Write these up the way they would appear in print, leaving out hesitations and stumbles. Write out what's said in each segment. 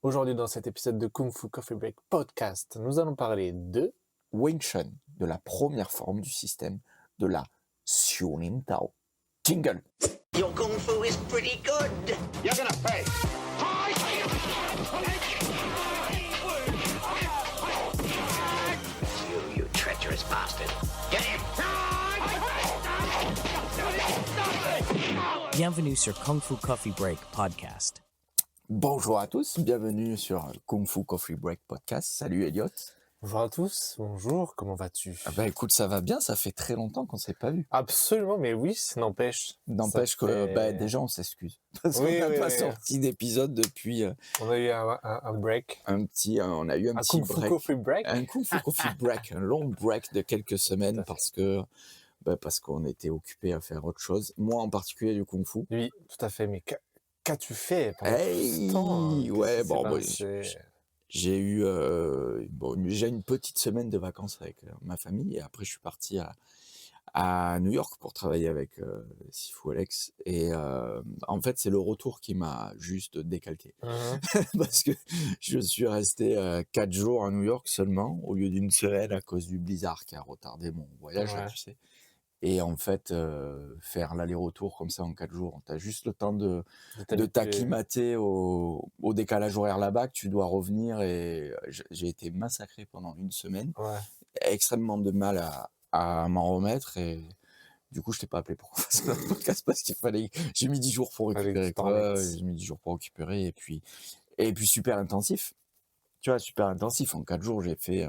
Aujourd'hui, dans cet épisode de Kung Fu Coffee Break Podcast, nous allons parler de Wing Chun, de la première forme du système de la Xiunin Tao. Jingle. Your kung fu is pretty good. You're gonna pay. You treacherous bastard. Get him. Bienvenue sur Kung Fu Coffee Break Podcast. Bonjour à tous, bienvenue sur Kung Fu Coffee Break Podcast. Salut Elliot. Bonjour à tous, bonjour, comment vas-tu? Écoute, ça va bien, ça fait très longtemps qu'on ne s'est pas vu. Absolument, mais oui, ça n'empêche. N'empêche Ça que fait- déjà on s'excuse. Parce Oui, qu'on n'a oui, pas oui. sorti d'épisode depuis On a eu un break, on a eu un un petit Kung Fu break. Coffee Break. Un Kung Fu Coffee Break, un long break de quelques semaines parce qu'on était occupé à faire autre chose. Moi en particulier du Kung Fu. Oui, tout à fait, mais qu'as-tu fait pendant tout Hey, ce temps, hein? ouais, Qu'est-ce qui bon, s'est bah, passé? j'ai eu j'ai une petite semaine de vacances avec ma famille et après je suis parti à New York pour travailler avec Sifu Alex et en fait c'est le retour qui m'a juste décalqué parce que je suis resté 4 jours à New York seulement au lieu d'une semaine à cause du blizzard qui a retardé mon voyage, Ouais. tu sais. Et en fait, faire l'aller-retour comme ça en 4 jours, tu as juste le temps de t'acclimater au décalage horaire là-bas, que tu dois revenir et j'ai été massacré pendant une semaine. Ouais. Extrêmement de mal à m'en remettre et du coup, je t'ai pas appelé pour qu'on fasse un podcast parce qu'il fallait... J'ai mis 10 jours pour Fallait que récupérer. tu t'en remettes. Ouais, j'ai mis 10 jours pour récupérer et puis super intensif. Tu vois, super intensif. En 4 jours, j'ai fait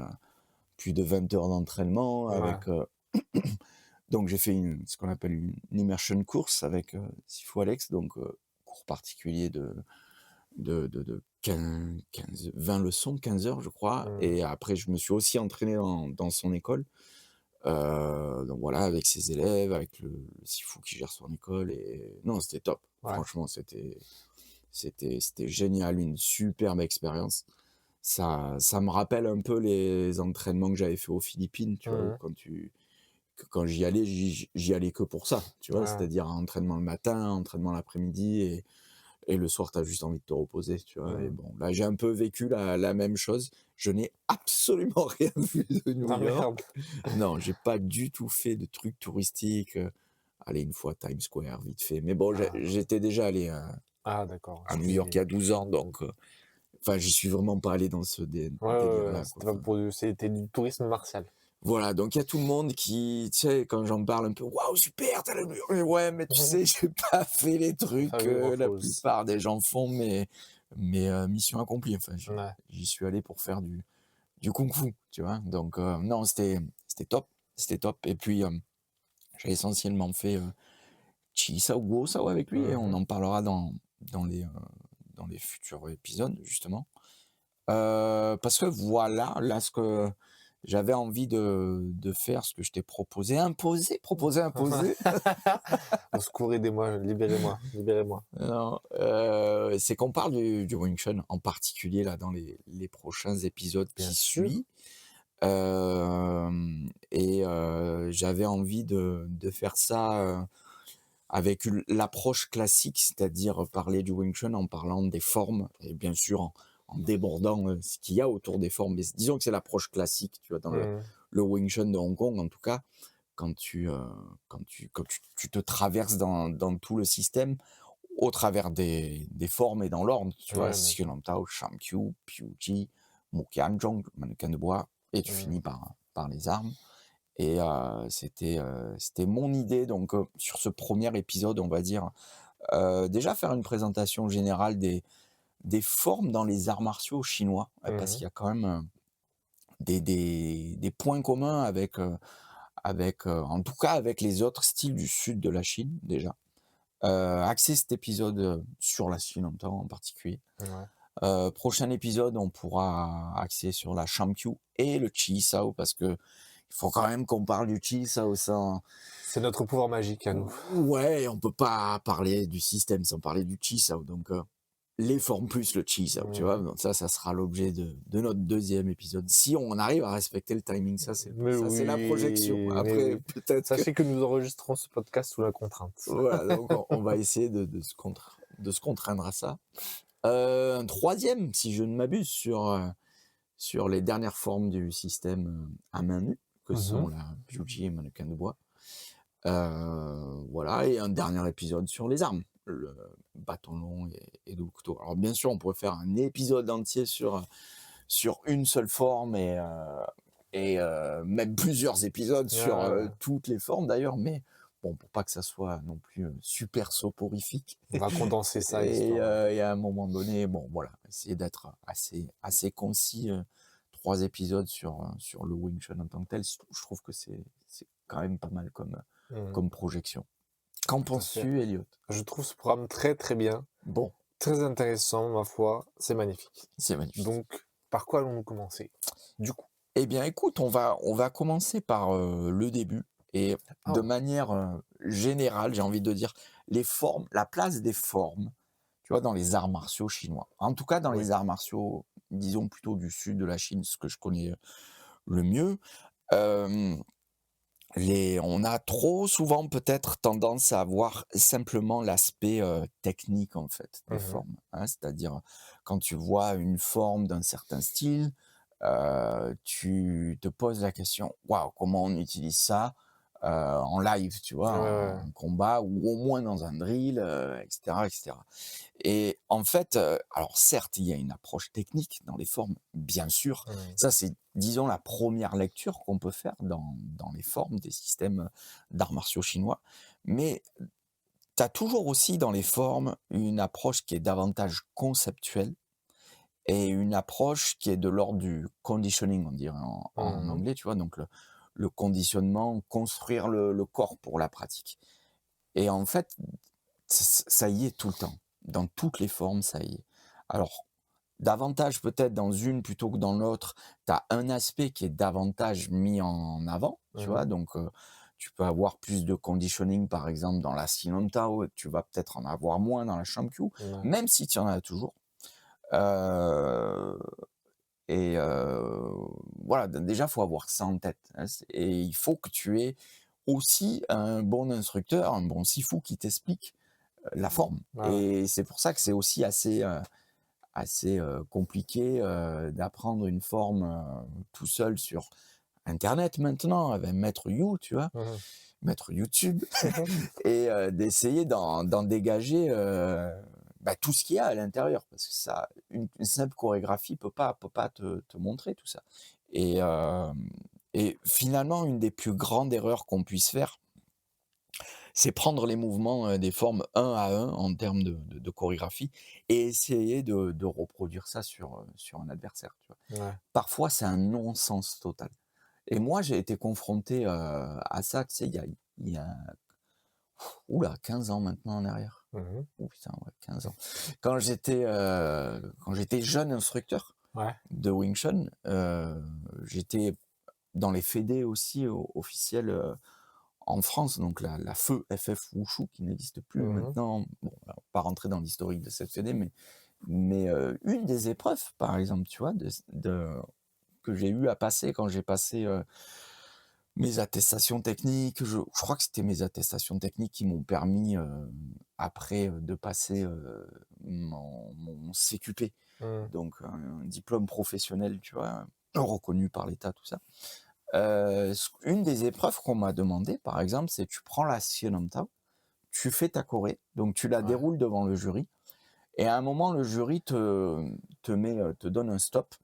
plus de 20 heures d'entraînement Ouais. avec... Donc j'ai fait ce qu'on appelle une immersion course avec Sifu Alex, donc cours particulier de 20 leçons, 15 heures je crois. Et après je me suis aussi entraîné dans son école. Donc voilà, avec ses élèves, avec le Sifu qui gère son école. Et non, c'était top. Ouais. Franchement, c'était génial, une superbe expérience. Ça me rappelle un peu les entraînements que j'avais fait aux Philippines, tu vois, où quand j'y allais, j'y allais que pour ça, tu vois, Ouais. c'est-à-dire un entraînement le matin, un entraînement l'après-midi, et le soir, tu as juste envie de te reposer, tu vois. Et bon, là, j'ai un peu vécu la même chose. Je n'ai absolument rien vu de New Ah, York. merde. Non, j'ai pas du tout fait de trucs touristiques. Allez, une fois Times Square, vite fait. Mais bon, j'étais déjà allé Ah, d'accord. à New York il y a 12 ans, donc... Enfin, j'y suis vraiment pas allé dans ce Ouais, délire-là, c'était quoi. pas c'était du tourisme martial. Voilà, donc il y a tout le monde qui, tu sais, quand j'en parle un peu, waouh, super, t'as le mur. Ouais, mais tu sais, j'ai pas fait les trucs Pas vu que la grand-chose. plupart des gens font, mais mission accomplie. Enfin, Ouais. j'y suis allé pour faire du kung-fu, tu vois. Donc, non, c'était top. C'était top. Et puis, j'ai essentiellement fait Chi Sao Guo Sao avec lui, et on en parlera dans les futurs épisodes, justement. Parce que voilà, là, ce que j'avais envie de faire, ce que je t'ai proposé. Imposé. Au secours, aidez-moi, libérez-moi. Non, c'est qu'on parle du Wing Chun, en particulier là, dans les prochains épisodes Bien qui sûr. suivent. J'avais envie de faire ça avec l'approche classique, c'est-à-dire parler du Wing Chun en parlant des formes, et bien sûr en débordant ce qu'il y a autour des formes. Mais disons que c'est l'approche classique, tu vois, dans le Wing Chun de Hong Kong, en tout cas, quand tu te traverses dans tout le système, au travers des formes et dans l'ordre, tu vois, Ouais, Xiu Long Tao, Sham Kyu, Piu Ji, Muqian Zhong, mannequin de bois, et tu finis par les armes. Et c'était mon idée, donc sur ce premier épisode, on va dire, déjà faire une présentation générale des formes dans les arts martiaux chinois, parce qu'il y a quand même des points communs avec, en tout cas avec les autres styles du sud de la Chine, déjà. Axer cet épisode sur la Chine en particulier. Ouais. Prochain épisode, on pourra axer sur la Sham Kyu et le Chi Sao, parce que il faut quand même qu'on parle du Chi Sao sans... C'est notre pouvoir magique à nous. Ouais, on peut pas parler du système sans parler du Chi Sao, donc les formes plus le Chi Sao, tu vois. Donc ça sera l'objet de notre deuxième épisode. Si on arrive à respecter le timing, ça c'est la projection. Après, peut-être Sachez que nous enregistrons ce podcast sous la contrainte. Voilà, donc on va essayer de se contraindre à ça. Un troisième, si je ne m'abuse, sur les dernières formes du système à main nue, que sont la Puji et mannequin de bois. Voilà, et un dernier épisode sur les armes, le bâton long et le couteau. Alors bien sûr, on pourrait faire un épisode entier sur une seule forme et même plusieurs épisodes sur Ouais. toutes les formes d'ailleurs, mais bon, pour pas que ça soit non plus super soporifique. On va condenser ça, Et, histoire. et à un moment donné, bon voilà, essayer d'être assez concis. 3 épisodes sur le Wing Chun en tant que tel, je trouve que c'est quand même pas mal comme projection. Qu'en Tout à fait. penses-tu, Elliot? Je trouve ce programme très, très bien, Bon, très intéressant, ma foi. C'est magnifique. c'est magnifique. Donc, par quoi allons-nous commencer? Du coup. Eh bien, écoute, on va commencer par le début et de Oh. manière générale, j'ai envie de dire, les formes, la place des formes, tu vois, dans les arts martiaux chinois. En tout cas, dans Oui. les arts martiaux, disons plutôt du sud de la Chine, ce que je connais le mieux. Euh, on a trop souvent peut-être tendance à voir simplement l'aspect technique en fait des formes, hein. C'est-à-dire quand tu vois une forme d'un certain style, tu te poses la question, waouh, comment on utilise ça en live, tu vois, Ouais. en combat ou au moins dans un drill, etc., etc. Et en fait, alors certes, il y a une approche technique dans les formes, bien sûr. Ça, c'est, disons, la première lecture qu'on peut faire dans les formes des systèmes d'arts martiaux chinois. Mais tu as toujours aussi dans les formes une approche qui est davantage conceptuelle et une approche qui est de l'ordre du conditioning, on dirait en anglais, tu vois, donc le conditionnement, construire le corps pour la pratique. Et en fait, ça y est tout le temps. Dans toutes les formes, ça y est. Alors, davantage peut-être dans une plutôt que dans l'autre, tu as un aspect qui est davantage mis en avant, tu vois. Donc, tu peux avoir plus de conditioning, par exemple, dans la Sinon Tao, et tu vas peut-être en avoir moins dans la Shankyu, Ouais. même si tu en as toujours. Euh, et voilà, déjà, il faut avoir ça en tête, hein. Et il faut que tu aies aussi un bon instructeur, un bon sifu qui t'explique la forme. Ouais. Et c'est pour ça que c'est aussi assez compliqué d'apprendre une forme tout seul sur Internet maintenant, avec Maître You, tu vois, Maître YouTube, et d'essayer d'en dégager tout ce qu'il y a à l'intérieur. Parce que ça, une simple chorégraphie peut pas te montrer tout ça. Et finalement, une des plus grandes erreurs qu'on puisse faire, c'est prendre les mouvements des formes un à un en termes de chorégraphie et essayer de reproduire ça sur un adversaire, tu vois. Ouais. Parfois, c'est un non-sens total. Et moi, j'ai été confronté à ça, tu sais, il y a 15 ans maintenant en arrière. Oh putain, ouais, 15 ans. Quand j'étais jeune instructeur Ouais. de Wing Chun, j'étais dans les fédés aussi officiels en France, donc la FEU, FF Wushu, qui n'existe plus maintenant. Bon, on va pas rentrer dans l'historique de cette fédé, mais une des épreuves, par exemple, tu vois, que j'ai eu à passer quand j'ai passé mes attestations techniques, je crois que c'était mes attestations techniques qui m'ont permis après de passer mon CQP, donc un diplôme professionnel, tu vois, reconnu par l'État, tout ça. Une des épreuves qu'on m'a demandé, par exemple, c'est tu prends la Sinom Tao, tu fais ta choré, donc tu la Ouais. déroules devant le jury, et à un moment, le jury te donne un stop,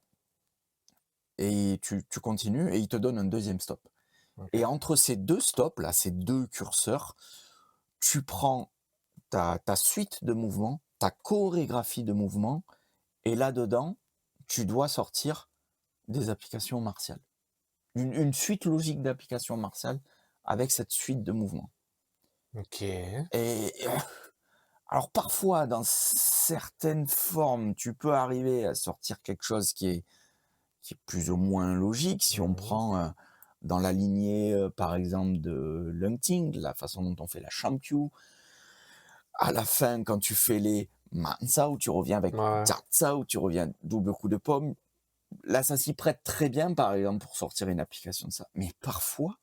et tu continues, et il te donne un deuxième stop. Et entre ces deux stops, là, ces deux curseurs, tu prends ta suite de mouvements, ta chorégraphie de mouvements, et là-dedans, tu dois sortir des applications martiales. Une suite logique d'applications martiales avec cette suite de mouvements. Ok. Et alors parfois, dans certaines formes, tu peux arriver à sortir quelque chose qui est plus ou moins logique. Si on prend dans la lignée, par exemple, de Lungting, la façon dont on fait la Shankyu, à la fin, quand tu fais les Mansao, tu reviens avec Ouais. Jiatsao, tu reviens double coup de paume. Là, ça s'y prête très bien, par exemple, pour sortir une application de ça. Mais parfois,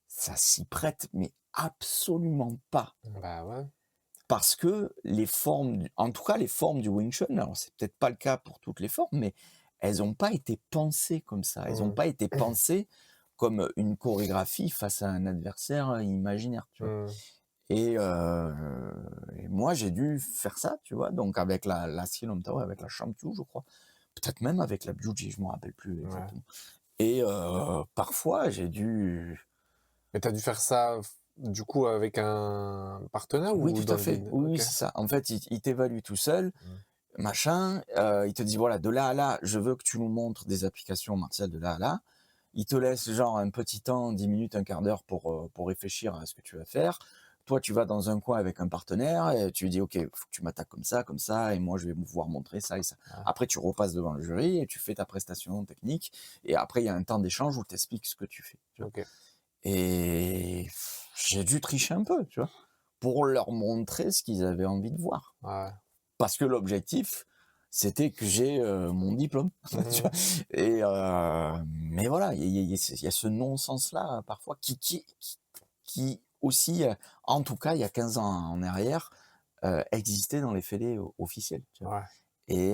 ça s'y prête, mais absolument pas. Bah ouais. parce que en tout cas les formes du Wing Chun, alors c'est peut-être pas le cas pour toutes les formes, mais elles n'ont pas été pensées comme ça. Elles n'ont Mmh. pas été pensées comme une chorégraphie face à un adversaire imaginaire, tu vois. Mmh. Et, moi, j'ai dû faire ça, tu vois, donc avec la Silom Tao, avec la Sham-Kyu, je crois. Peut-être même avec la Byuji, je ne me rappelle plus Ouais. exactement. Et parfois, j'ai dû... Mais tu as dû faire ça, du coup, avec un partenaire Oui, ou tout dans à le fait. vide? Oui, oui, OK. c'est ça. En fait, il t'évalue tout seul, Mmh. machin. Il te dit, voilà, de là à là, je veux que tu nous montres des applications martiales de là à là. Il te laisse genre un petit temps, 10 minutes, un quart d'heure pour réfléchir à ce que tu vas faire. Toi, tu vas dans un coin avec un partenaire et tu lui dis, OK, faut que tu m'attaques comme ça, et moi, je vais pouvoir montrer ça et ça. Ouais. Après, tu repasses devant le jury et tu fais ta prestation technique. Et après, il y a un temps d'échange où tu expliques ce que tu fais. Tu vois. OK. Et j'ai dû tricher un peu, tu vois, pour leur montrer ce qu'ils avaient envie de voir. Ouais. Parce que l'objectif, c'était que j'ai mon diplôme. Tu vois. Mmh. Et, mais voilà, il y a ce non-sens-là parfois qui aussi, en tout cas il y a 15 ans en arrière, existait dans les fédés officiels. Tu vois. Ouais. Et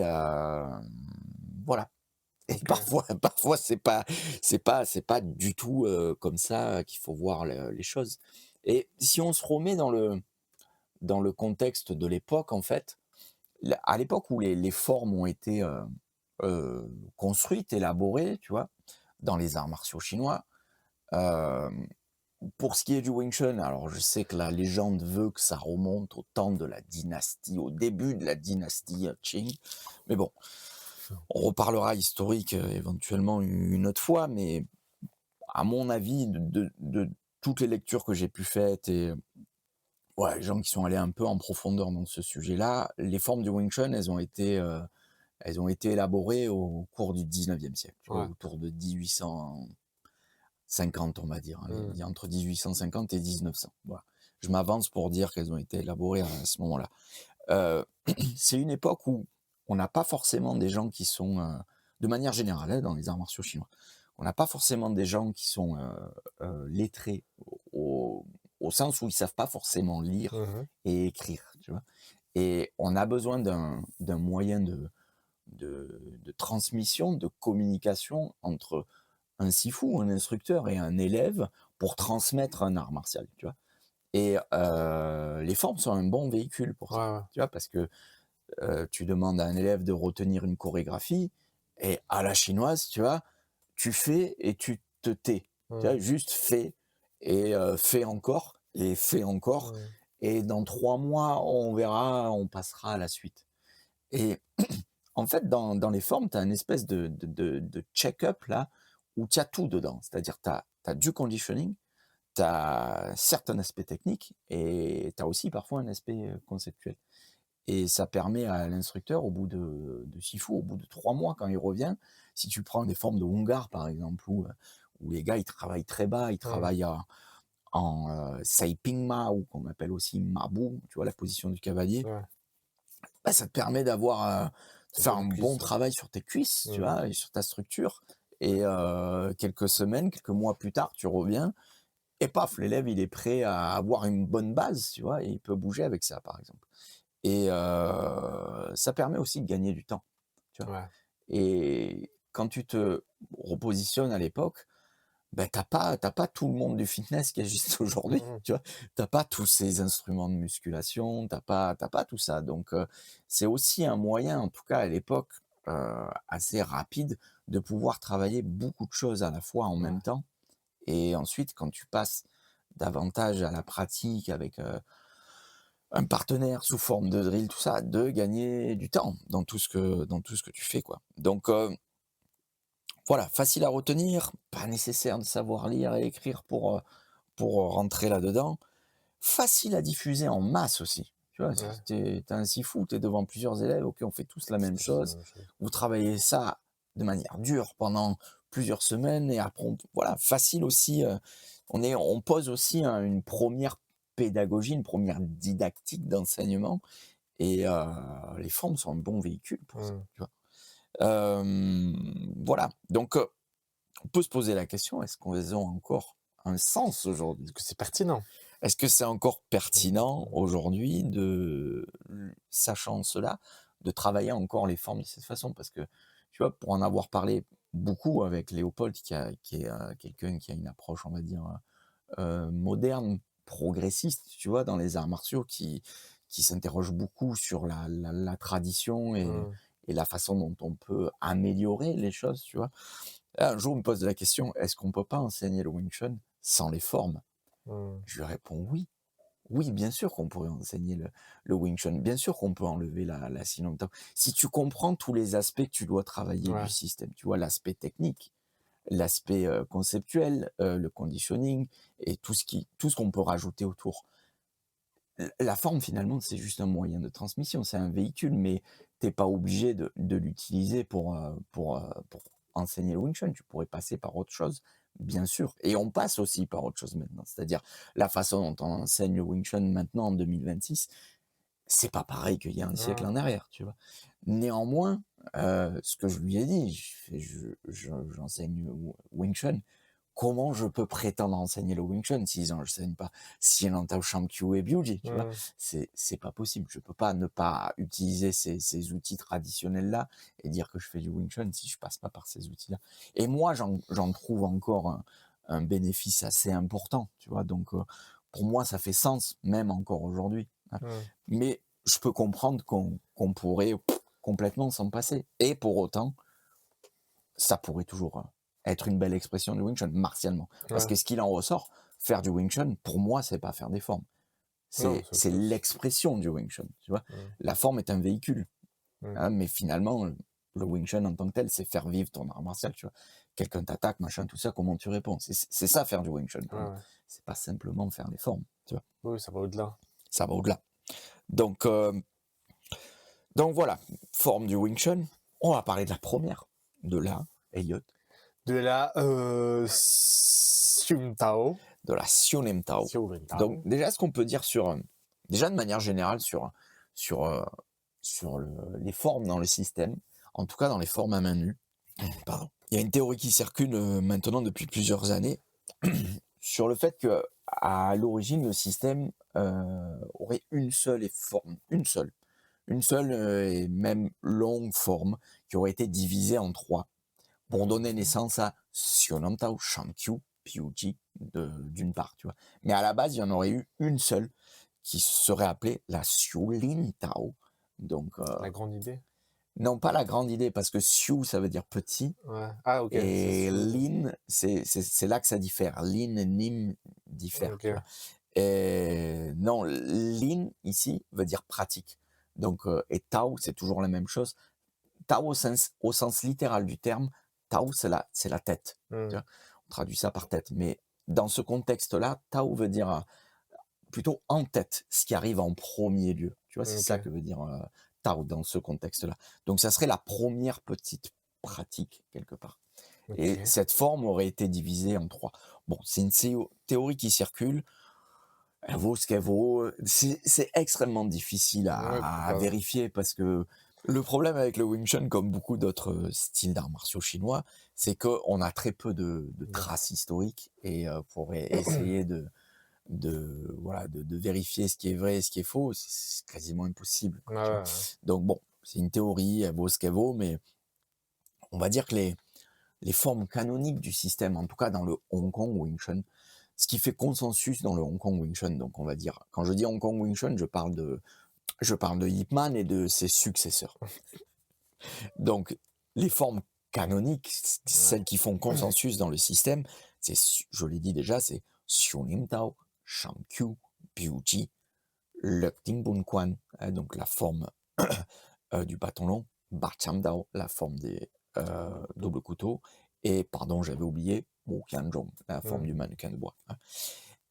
voilà. Et OK. parfois c'est pas du tout comme ça qu'il faut voir les choses. Et si on se remet dans le contexte de l'époque, en fait, à l'époque où les formes ont été construites, élaborées, tu vois, dans les arts martiaux chinois, euh, pour ce qui est du Wing Chun, alors je sais que la légende veut que ça remonte au temps de la dynastie, au début de la dynastie Qing, mais bon, on reparlera historique éventuellement une autre fois, mais à mon avis, de toutes les lectures que j'ai pu faire et ouais, les gens qui sont allés un peu en profondeur dans ce sujet-là, les formes du Wing Chun, elles ont été élaborées au cours du 19e siècle, tu vois, Ouais. autour de 1850, on va dire, hein, Mmh. entre 1850 et 1900. Voilà. Je m'avance pour dire qu'elles ont été élaborées à ce moment-là. Euh, c'est une époque où on n'a pas forcément des gens qui sont, de manière générale, hein, dans les arts martiaux chinois, on n'a pas forcément des gens qui sont lettrés au sens où ils savent pas forcément lire Mmh. et écrire, tu vois. Et on a besoin d'un moyen de transmission, de communication entre un sifu, un instructeur et un élève pour transmettre un art martial, tu vois. Et les formes sont un bon véhicule pour Ouais, ça, ouais. tu vois, parce que tu demandes à un élève de retenir une chorégraphie et à la chinoise, tu vois, tu fais et tu te tais. Tu vois, Mmh. juste fais et fais encore. Mmh. Et dans 3 mois, on verra, on passera à la suite. Et en fait, dans les formes, tu as une espèce de check-up là, où tu as tout dedans. C'est-à-dire, tu as du conditioning, tu as certains aspects techniques et tu as aussi parfois un aspect conceptuel. Et ça permet à l'instructeur, au bout de Sifu, au bout de 3 mois, quand il revient, si tu prends des formes de Hungar, par exemple, où les gars, ils travaillent très bas, ils Mmh. travaillent en Saipingma, ou qu'on appelle aussi Mabu, tu vois, la position du cavalier, Ouais. bah, ça te permet de Les faire un bonnes bon cuisses, ouais. travail sur tes cuisses, tu Mmh. vois, et sur ta structure. Et quelques semaines, quelques mois plus tard, tu reviens, et paf, l'élève, il est prêt à avoir une bonne base, tu vois, et il peut bouger avec ça, par exemple. Et ça permet aussi de gagner du temps, tu vois. Ouais. Et quand tu te repositionnes à l'époque, ben, t'as pas tout le monde du fitness qui existe aujourd'hui, Mmh. tu vois. T'as pas tous ces instruments de musculation, t'as pas tout ça. Donc, c'est aussi un moyen, en tout cas à l'époque, assez rapide de pouvoir travailler beaucoup de choses à la fois en Ouais. même temps. Et ensuite, quand tu passes davantage à la pratique avec un partenaire sous forme de drill, tout ça, de gagner du temps dans tout ce que tu fais, quoi. Donc, voilà, facile à retenir, pas nécessaire de savoir lire et écrire pour rentrer là-dedans. Facile à diffuser en masse aussi. Tu vois, Ouais. t'es un sifu, t'es devant plusieurs élèves, ok, on fait tous la même C'est la chose. même chose. Vous travaillez ça de manière dure pendant plusieurs semaines et après, voilà, facile aussi. On pose aussi une première pédagogie, une première didactique d'enseignement et les formes sont un bon véhicule pour ça, Mmh. tu vois. Voilà, donc on peut se poser la question, est-ce qu'elles ont encore un sens aujourd'hui? Est-ce que c'est pertinent? Est-ce que c'est encore pertinent aujourd'hui sachant cela, de travailler encore les formes de cette façon? Parce que, tu vois, pour en avoir parlé beaucoup avec Léopold qui est, quelqu'un qui a une approche, on va dire, moderne, progressiste, tu vois, dans les arts martiaux, qui s'interroge beaucoup sur la tradition Mmh. et la façon dont on peut améliorer les choses, tu vois? Un jour, on me pose la question: «Est-ce qu'on peut pas enseigner le Wing Chun sans les formes?» Mmh. Je lui réponds: «Oui, oui, bien sûr qu'on pourrait enseigner le Wing Chun, bien sûr qu'on peut enlever la Sinon Tao. Si tu comprends tous les aspects que tu dois travailler du Ouais. système, tu vois? L'aspect technique, l'aspect, conceptuel, le conditioning et tout ce qu'on peut rajouter autour. La forme finalement, c'est juste un moyen de transmission, c'est un véhicule, mais tu es pas obligé de l'utiliser pour enseigner le Wing Chun. Tu pourrais passer par autre chose, bien sûr, et on passe aussi par autre chose maintenant. C'est-à-dire la façon dont on enseigne le Wing Chun maintenant en 2026, c'est pas pareil qu'il y a un siècle Mmh. en arrière, tu vois? Néanmoins, ce que je lui ai dit, je fais: j'enseigne Wing Chun. Comment je peux prétendre enseigner le Wing Chun si j'enseigne pas Sian Tao, Shang Qiu et Biuji, tu vois? Mmh. C'est pas possible. Je peux pas ne pas utiliser ces outils traditionnels-là et dire que je fais du Wing Chun si je passe pas par ces outils-là. Et moi, j'en trouve encore un bénéfice assez important, tu vois? Donc, pour moi, ça fait sens, même encore aujourd'hui, hein. Mmh. Mais je peux comprendre qu'on pourrait complètement s'en passer. Et pour autant, ça pourrait toujours, être une belle expression du Wing Chun, martialement. Parce Ouais. que ce qu'il en ressort, faire du Wing Chun, pour moi, c'est pas faire des formes. Non, C'est l'expression du Wing Chun, tu vois? Mmh. La forme est un véhicule, Mmh. hein, mais finalement, le Wing Chun en tant que tel, c'est faire vivre ton art martial, tu vois? Quelqu'un t'attaque, machin, tout ça, comment tu réponds? C'est ça faire du Wing Chun pour Ouais, moi. ouais. C'est pas simplement faire des formes, tu vois? Oui, ça va au-delà. Ça va au-delà. Donc, voilà, forme du Wing Chun. On va parler de la première, de la, Elliot, De la, Sium Tao. de la Sionim Tao. Sium Donc Tao. déjà, ce qu'on peut dire déjà de manière générale sur, les formes dans le système, en tout cas dans les formes à main nue, pardon. Il y a une théorie qui circule maintenant depuis plusieurs années sur le fait que à l'origine, le système aurait une seule et même longue forme qui aurait été divisée en trois pour donner naissance à Sionam Tao, Shankyu, Piuji d'une part, tu vois. Mais à la base, il y en aurait eu une seule qui serait appelée la Xiulin Tao. Donc, La grande idée? non pas la grande idée, parce que Xiu, ça veut dire petit, Ouais. Ah OK, c'est et Siu. Lin, c'est là que ça diffère. Lin et Nim diffèrent, tu OK. vois. Et non, Lin, ici, veut dire pratique. Donc, et Tao, c'est toujours la même chose. Tao au sens littéral du terme, Tao c'est la tête, tu Mmh. vois? On traduit ça par tête, mais dans ce contexte-là, Tao veut dire, plutôt en tête, ce qui arrive en premier lieu, tu vois? C'est ça OK. que veut dire, Tao dans ce contexte-là. Donc ça serait la première petite pratique quelque part, et OK. cette forme aurait été divisée en 3. Bon, c'est une théorie qui circule, elle vaut ce qu'elle vaut, c'est extrêmement difficile Ouais, à grave. vérifier parce que le problème avec le Wing Chun, comme beaucoup d'autres styles d'arts martiaux chinois, c'est qu'on a très peu de Ouais. traces historiques et pour essayer voilà, de vérifier ce qui est vrai et ce qui est faux, c'est quasiment impossible, Ouais, quoi, tu vois? ouais, ouais. Donc bon, c'est une théorie, elle vaut ce qu'elle vaut, mais on va dire que les formes canoniques du système, en tout cas dans le Hong Kong Wing Chun, ce qui fait consensus dans le Hong Kong Wing Chun, donc on va dire, quand je dis Hong Kong Wing Chun, je parle de Ip Man et de ses successeurs. Donc, les formes canoniques, Ouais. celles qui font consensus dans le système, je l'ai dit déjà, c'est Xiu Lim Tao, Shang Qiu, Biuji, Lek Ting Bun Quan, hein, donc la forme du bâton long, Ba Cham Dao, la forme des doubles couteaux, et, pardon, j'avais oublié, Wu Qian Zhong, la forme Mmh. du mannequin de bois, hein.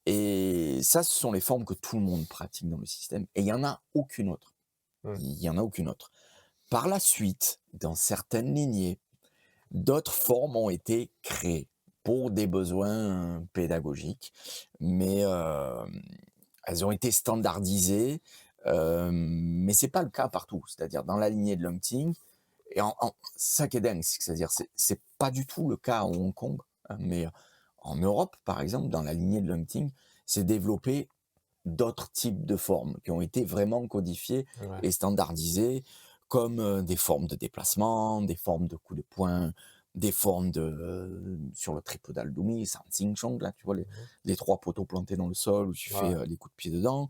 Et ça, ce sont les formes que tout le monde pratique dans le système, et il n'y en a aucune autre. Mmh. Il y en a aucune autre. Par la suite, dans certaines lignées, d'autres formes ont été créées pour des besoins pédagogiques, mais elles ont été standardisées, mais c'est pas le cas partout. C'est-à-dire dans la lignée de Longting, et ça qui est dingue, c'est-à-dire c'est pas du tout le cas à Hong Kong, hein, mais en Europe, par exemple, dans la lignée de Longting, c'est développé d'autres types de formes qui ont été vraiment codifiées Ouais. et standardisées, comme des formes de déplacement, des formes de coups de poing, des formes sur le triple d'Aldumi, Sansing Chong, là, tu vois, les 3 poteaux plantés dans le sol où tu fais Ouais. les coups de pied dedans.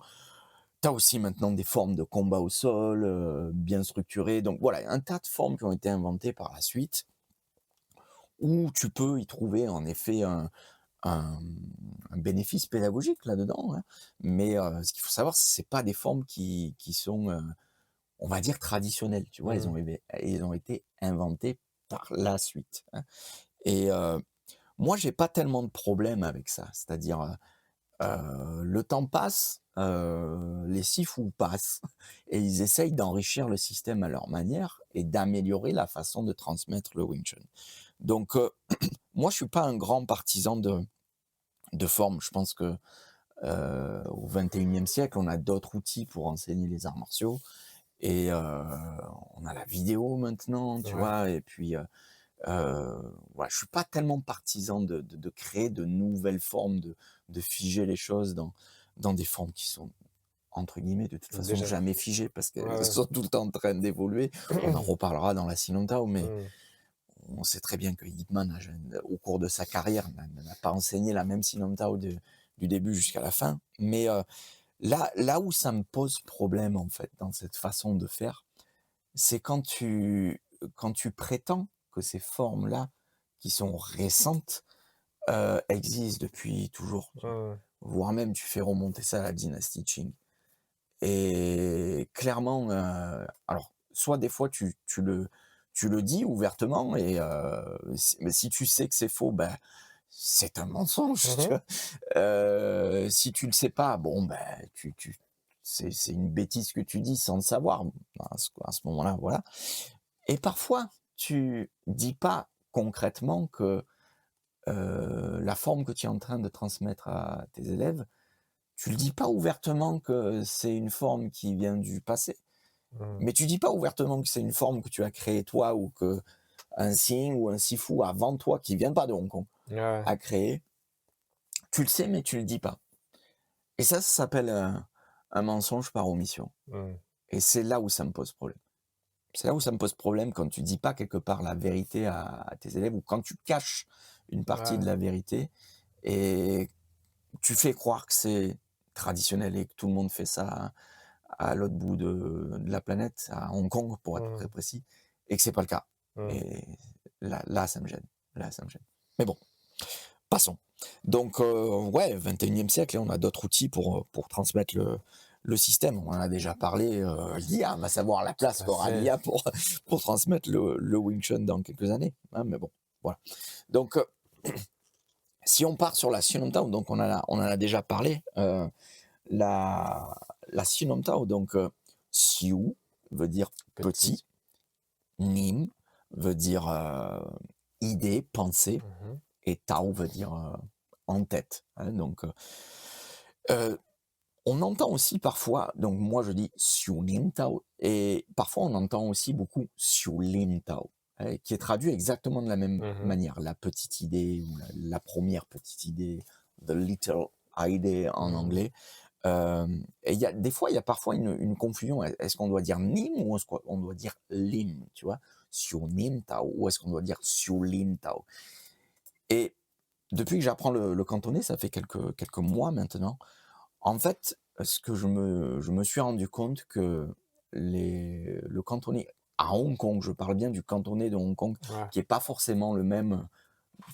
Tu as aussi maintenant des formes de combat au sol, bien structurées. Donc voilà, un tas de formes qui ont été inventées par la suite, où tu peux y trouver en effet un, un bénéfice pédagogique là-dedans, hein. Mais ce qu'il faut savoir, c'est pas des formes qui sont, on va dire, traditionnelles. Tu vois, elles ont été inventées par la suite, hein. Et moi, j'ai pas tellement de problème avec ça. C'est-à-dire, le temps passe, les Sifu passent, et ils essayent d'enrichir le système à leur manière et d'améliorer la façon de transmettre le Wing Chun. Donc, moi, je suis pas un grand partisan de forme. Je pense que au XXIe siècle, on a d'autres outils pour enseigner les arts martiaux. Et on a la vidéo maintenant, tu Ouais. vois. Et puis, voilà, je suis pas tellement partisan de créer de nouvelles formes, de figer les choses dans des formes qui sont, entre guillemets, de toute façon, Déjà. jamais figées parce Ouais, qu'elles ouais. sont tout le temps en train d'évoluer. On en reparlera dans la Sinon Tao, mais on sait très bien que Ip Man, au cours de sa carrière, n'a pas enseigné la même Sinon Tao du début jusqu'à la fin. Mais là où ça me pose problème, en fait, dans cette façon de faire, c'est quand tu prétends que ces formes-là, qui sont récentes, existent depuis toujours. Ouais. Voire même, tu fais remonter ça à la dynastie Qing. Et clairement, alors, soit des fois tu le dis ouvertement, et mais si tu sais que c'est faux, ben, c'est un mensonge, tu Mhm. vois. Si tu le sais pas, bon, ben, c'est une bêtise que tu dis sans le savoir. À ce moment-là, voilà. Et parfois, tu dis pas concrètement que la forme que tu es en train de transmettre à tes élèves, tu le dis pas ouvertement que c'est une forme qui vient du passé, Mhm. mais tu dis pas ouvertement que c'est une forme que tu as créée toi, ou que un Xing ou un Sifu avant toi, qui vient pas de Hong Kong, Ouais. a créé. Tu le sais, mais tu le dis pas. Et ça s'appelle un mensonge par omission. Mhm. Et c'est là où ça me pose problème. C'est là où ça me pose problème, quand tu dis pas quelque part la vérité à tes élèves, ou quand tu caches une partie de Ouais. la vérité, et tu fais croire que c'est traditionnel et que tout le monde fait ça à l'autre bout de la planète, à Hong Kong pour être très Mhm. précis, et que c'est pas le cas. Mhm. Et là, ça me gêne. Là, ça me gêne. Mais bon, passons. Donc, ouais, 21e siècle, on a d'autres outils pour transmettre le système. On en a déjà parlé, l'IA, à savoir la place Tout à qu'aura fait. l'IA pour transmettre le Wing Chun dans quelques années, hein, mais bon, voilà. Donc, si on part sur la Sinom Tao, donc on en a déjà parlé, la Sinom Tao, donc Siu veut dire Petit. petit, Nim veut dire idée, pensée, Mhm. et Tao veut dire en tête, hein. Donc, euh, on entend aussi parfois, donc moi je dis Xiu Nim Tao, et parfois on entend aussi beaucoup Xiu Lim Tao, hein, qui est traduit exactement de la même Mhm. manière, la petite idée, ou la première petite idée, the little idea en anglais. Et des fois, il y a parfois une confusion. Est-ce qu'on doit dire Nim, ou est-ce qu'on doit dire Lim, tu vois, Xiu Nim Tao, ou est-ce qu'on doit dire Xiu Lim Tao? Et depuis que j'apprends le cantonais, ça fait quelques mois maintenant, en fait, ce que je me suis rendu compte que le cantonais à Hong Kong, je parle bien du cantonais de Hong Kong, Ouais. qui est pas forcément le même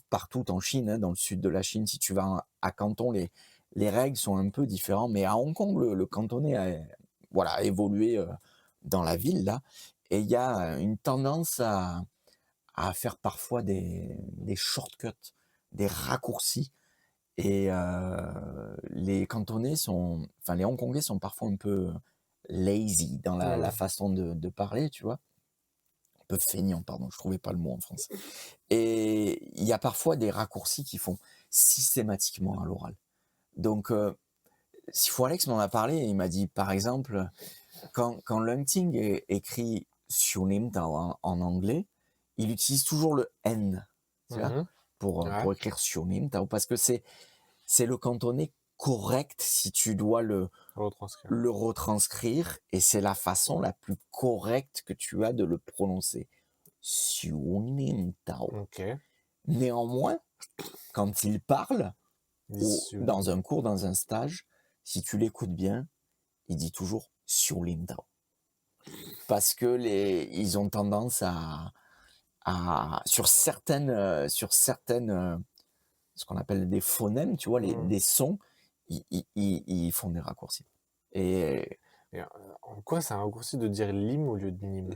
partout en Chine, hein. Dans le sud de la Chine, si tu vas à Canton, les règles sont un peu différentes, mais à Hong Kong, le cantonais a évolué dans la ville, là, et il y a une tendance à faire parfois des shortcuts, des raccourcis. Et les Hongkongais sont parfois un peu lazy dans la Mhm. façon de parler, tu vois. Un peu feignant, pardon, je trouvais pas le mot en français. Et il y a parfois des raccourcis qui font systématiquement à l'oral. Donc, Sifu Alex m'en a parlé, et il m'a dit, par exemple, quand Lung Ting écrit Xiunim Tao en anglais, il utilise toujours le N, tu vois, Mhm. pour Ouais. écrire Xiunim Tao, parce que c'est le cantonais correct si tu dois Retranscrire. le retranscrire, et c'est la façon la plus correcte que tu as de le prononcer. Xiunintao. Ok. Néanmoins, quand il parle, Xiu. dans un cours, dans un stage, si tu l'écoutes bien, il dit toujours Xiulintao. Parce que ils ont tendance sur certaines, ce qu'on appelle des phonèmes, tu vois, des sons, ils font des raccourcis. Et Et en quoi c'est un raccourci de dire lim au lieu de nim?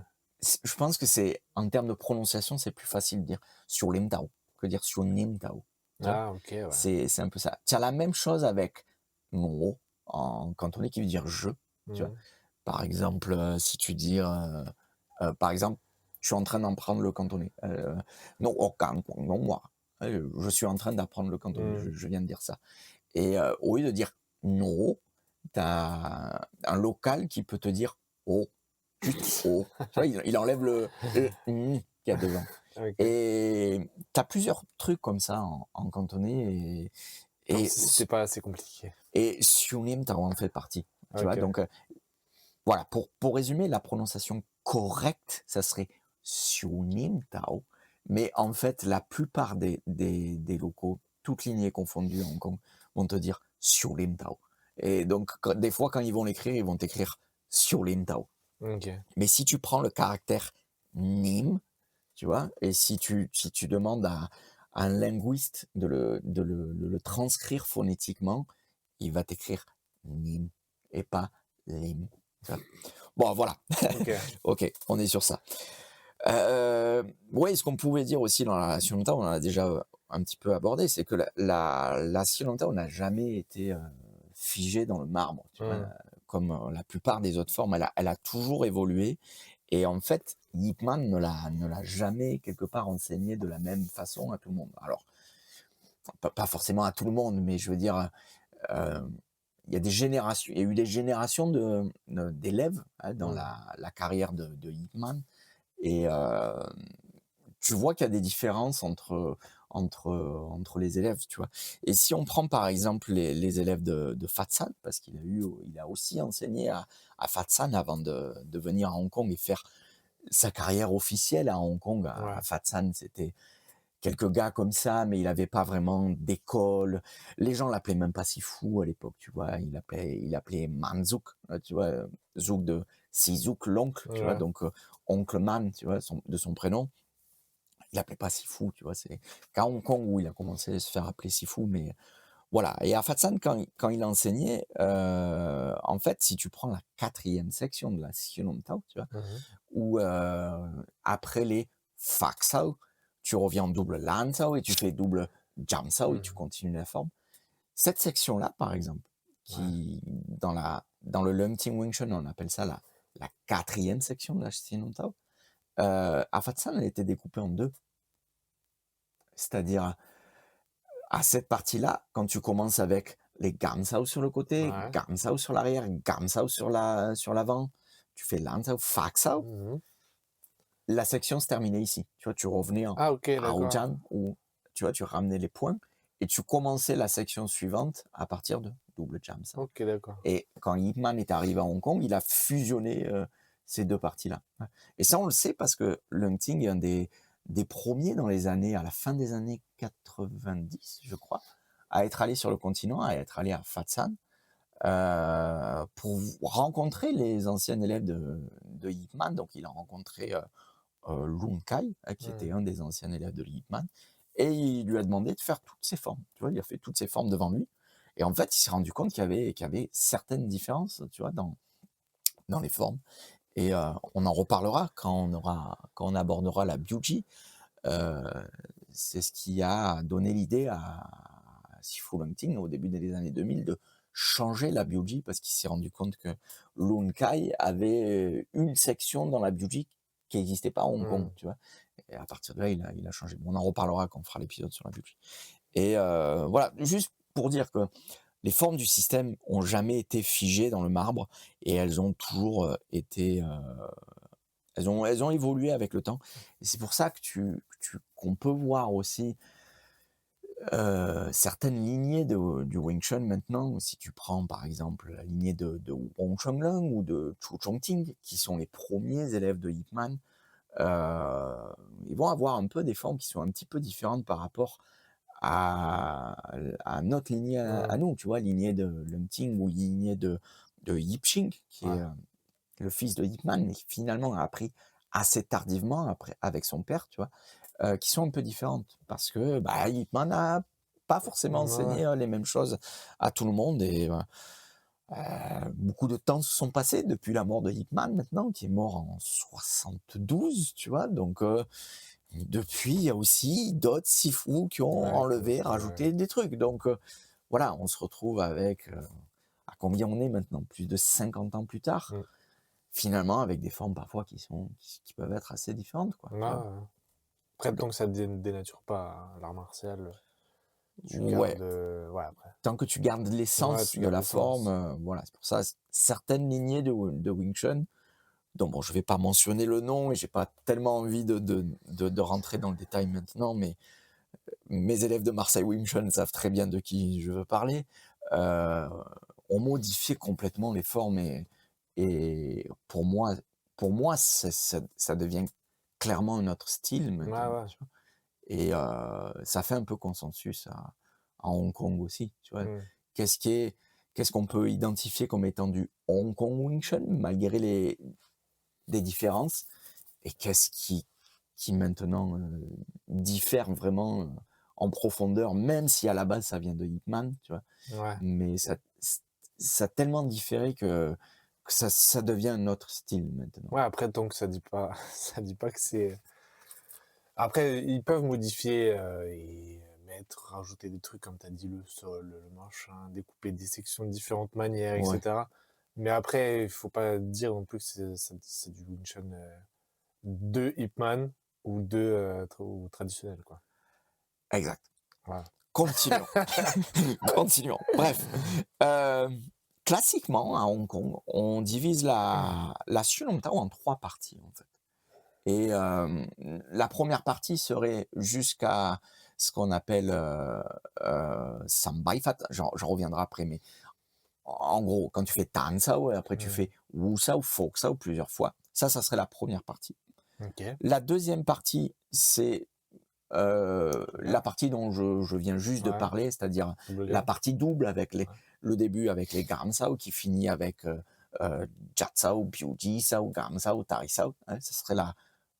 je pense que en termes de prononciation, c'est plus facile de dire Xiulintao que dire Xiunintao. Tu vois, Ah, ok, ouais. c'est un peu ça. Tu as la même chose avec no en cantonais qui veut dire je. Tu vois. Mhm. Par exemple, si tu dis, par exemple, je suis en train d'apprendre le cantonais. Non, je suis en train d'apprendre le cantonais. Je viens de dire ça. Et au lieu de dire no, tu as un local qui peut te dire oh, juste oh. Tu vois, il enlève le qu'il y a devant. Ok. Et tu as plusieurs trucs comme ça en cantonais. Comme si c'était pas assez compliqué. Et Xiunim Tao en fait partie. Tu vois, Ok. donc voilà, pour résumer, la prononciation correcte, ça serait Xiunim Tao. Mais en fait, la plupart des locaux, toutes lignées confondues à Hong Kong, vont te dire Xiulim Tao. Et donc, des fois, quand ils vont l'écrire, ils vont t'écrire Xiulim Tao. Ok. Mais si tu prends le caractère Nim, tu vois, et si tu demandes à un linguiste de le transcrire phonétiquement, il va t'écrire Nim et pas Lim. Tu vois. Bon, voilà. Ok. Ok, on est sur ça. Oui, ce qu'on pouvait dire aussi dans la Sri Lanka, on en a déjà un petit peu abordé, c'est que la Sri Lanka, on n'a jamais été figé dans le marbre, tu vois, comme la plupart des autres formes. Elle a toujours évolué. Et en fait, Ip Man ne l'a jamais quelque part enseigné de la même façon à tout le monde. Alors, pas forcément à tout le monde, mais je veux dire, il y a des générations, il y a eu des générations d'élèves dans la carrière de Ip Man. Et tu vois qu'il y a des différences entre les élèves, tu vois. Et si on prend par exemple les élèves de Fatsan, parce il a aussi enseigné à Fatsan avant de venir à Hong Kong et faire sa carrière officielle à Hong Kong. À Fatsan, c'était quelques gars comme ça, mais il n'avait pas vraiment d'école. Les gens l'appelaient même pas Sifu à l'époque, tu vois. Il appelait Manzouk, tu vois, Zouk de Sizouk, l'oncle, tu vois, donc oncle Man, tu vois, de son prénom. Il l'appelait pas Sifu, tu vois. C'est qu'à Hong Kong où il a commencé à se faire appeler Sifu, mais voilà. Et à Fatsan, quand il enseignait, en fait, si tu prends la 4e section de la Xinon Tao, tu vois, où après les Faxao, tu reviens en double Lansao et tu fais double Jamsao et tu continues la forme. Cette section-là, par exemple, qui dans le Leung Ting Wing Chun, on appelle ça la 4e section de la Xinon Tao, à Fatsan, elle était découpée en deux. C'est-à-dire, à cette partie-là, quand tu commences avec les Gamsao sur le côté, Gamsao sur l'arrière, Gamsao sur l'avant, tu fais Lansao, Faxao. La section se terminait ici. Tu vois, tu revenais en Aojan, où tu vois, tu ramenais les points et tu commençais la section suivante à partir de double Jamsao. Ok, d'accord. Et quand Ip Man est arrivé à Hong Kong, il a fusionné ces deux parties-là. Et ça, on le sait parce que Leung Ting est un des premiers à la fin des années 90, je crois, à être allé sur le continent, à être allé à Fatsan, pour rencontrer les anciens élèves de Ip Man. Donc, il a rencontré Lung Kai, qui était un des anciens élèves de Ip Man, et il lui a demandé de faire toutes ces formes. Tu vois, il a fait toutes ces formes devant lui. Et en fait, il s'est rendu compte qu'il y avait certaines différences, tu vois, dans les formes. Et on en reparlera quand on abordera la Biuji. C'est ce qui a donné l'idée à Sifu Leung Ting au début des années 2000 de changer la Biuji parce qu'il s'est rendu compte que Lung Kai avait une section dans la Biuji qui n'existait pas à Hong Kong, tu vois. Et à partir de là, il a changé. On en reparlera quand on fera l'épisode sur la Biuji. Et voilà, juste pour dire que les formes du système ont jamais été figées dans le marbre et elles ont toujours été... elles ont évolué avec le temps. Et c'est pour ça qu'on peut voir aussi certaines lignées du Wing Chun maintenant, si tu prends par exemple la lignée de Wong Chun-Leung ou de Chu Chongqing, qui sont les premiers élèves de Ip Man, ils vont avoir un peu des formes qui sont un petit peu différentes par rapport à notre lignée à nous, tu vois, lignée de Leung Ting ou lignée de Yip Ching, qui est Ouais. le fils de Ip Man, mais qui finalement a appris assez tardivement après, avec son père, tu vois, qui sont un peu différentes. Parce que Ip Man n'a pas forcément Ouais. enseigné les mêmes choses à tout le monde. Et beaucoup de temps se sont passés depuis la mort de Ip Man maintenant, qui est mort en 72, tu vois. Donc depuis, il y a aussi d'autres Sifu qui ont Ouais, enlevé, ouais. rajouté des trucs. Donc voilà, on se retrouve avec, à combien on est maintenant? Plus de 50 ans plus tard, Mm. finalement, avec des formes parfois qui peuvent être assez différentes, quoi. Tu Ouais, vois. ouais. Après, Donc, tant que ça dénature pas l'art martial, tu ouais, gardes. Ouais, après. tant que tu gardes Ouais, l'essence tu de gardes la forme, l'essence. voilà, c'est pour ça, certaines lignées de Wing Chun, dont bon, je vais pas mentionner le nom et j'ai pas tellement envie de rentrer dans le détail maintenant, mais mes élèves de Marseille Wing Chun savent très bien de qui je veux parler, euh, ont modifié complètement les formes et pour moi ça devient clairement un autre style Ouais, maintenant, ouais. tu vois. Et ça fait un peu consensus à Hong Kong aussi, tu vois. Mm. Qu'est-ce qui est, qu'est-ce qu'on peut identifier comme étant du Hong Kong Wing Chun malgré des différences, et qu'est-ce qui maintenant diffère vraiment en profondeur, même si à la base ça vient de Ip Man, tu vois. Ouais. Mais ça a tellement différé que ça devient un autre style maintenant. Ouais, après, tant que ça dit pas, ça dit pas que c'est. Après, ils peuvent modifier et mettre, rajouter des trucs, comme tu as dit, le sol, le machin, découper des sections de différentes manières, Ouais, etc. Mais après, il faut pas dire non plus que c'est du Wing Chun de Ip Man ou ou traditionnel, quoi. exact. Voilà. Continuons. Continuons. Bref. Euh, classiquement, à Hong Kong, on divise la Siu Long Tao en 3 parties, en fait. Et la première partie serait jusqu'à ce qu'on appelle Sambai Fat. J'en reviendrai après, mais en gros, quand tu fais Tan Sao, et après tu Mm. fais Wu Sao, Fok Sao plusieurs fois, ça serait la première partie. Ok. La deuxième partie, c'est la Là. partie dont je viens juste de Ouais. parler, c'est-à-dire Double la gamme. partie double avec Ouais. le début avec les Gram Sao qui finit avec Jat Sao, Piuji Sao, Gram Sao, Tari Sao. Hein, ce serait la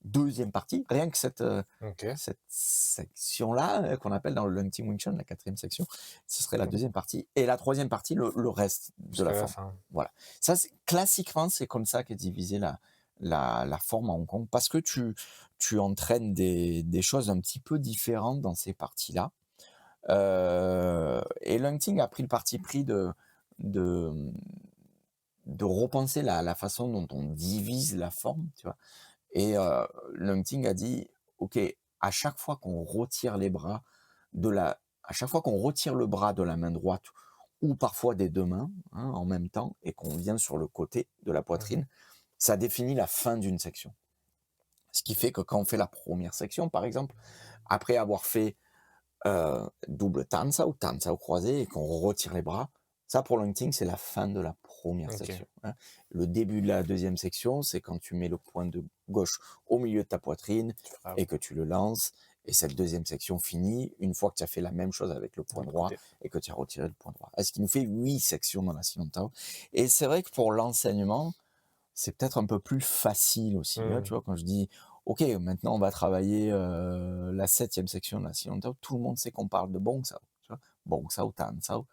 deuxième partie. Rien que Ok. cette section-là, qu'on appelle dans le Leung Ting Wing Chun, la 4e section, ce serait la deuxième partie. Et la troisième partie, le reste de la Jusqu'à la forme. fin. Voilà. Ça, classiquement, c'est comme ça qu'est divisée la forme à Hong Kong, parce que tu entraînes des choses un petit peu différentes dans ces parties-là. Et Leung Ting a pris le parti pris de, de repenser la façon dont on divise la forme, tu vois. Et Leung Ting a dit, OK, à chaque fois qu'on retire les bras à chaque fois qu'on retire le bras de la main droite ou parfois des deux mains, hein, en même temps, et qu'on vient sur le côté de la poitrine, ça définit la fin d'une section. Ce qui fait que quand on fait la première section, par exemple, après avoir fait double tan sao croisé, et qu'on retire les bras, ça pour Leung Ting, c'est la fin de la première Ok. section. Hein. Le début de la deuxième section, c'est quand tu mets le poing de gauche au milieu de ta poitrine Tu feras et que tu le lances. Et cette deuxième section finit une fois que tu as fait la même chose avec le de poing l'autre droit côté. et que tu as retiré le poing droit. Ce qui nous fait 8 sections dans la Siu Long Tao. Et c'est vrai que pour l'enseignement, c'est peut-être un peu plus facile aussi. Hein, Mm. tu vois, quand je dis, OK, maintenant on va travailler la 7e section de la Siu Long Tao, tout le monde sait qu'on parle de Bong Sao. Tu vois, Bong Sao, Tan Sao,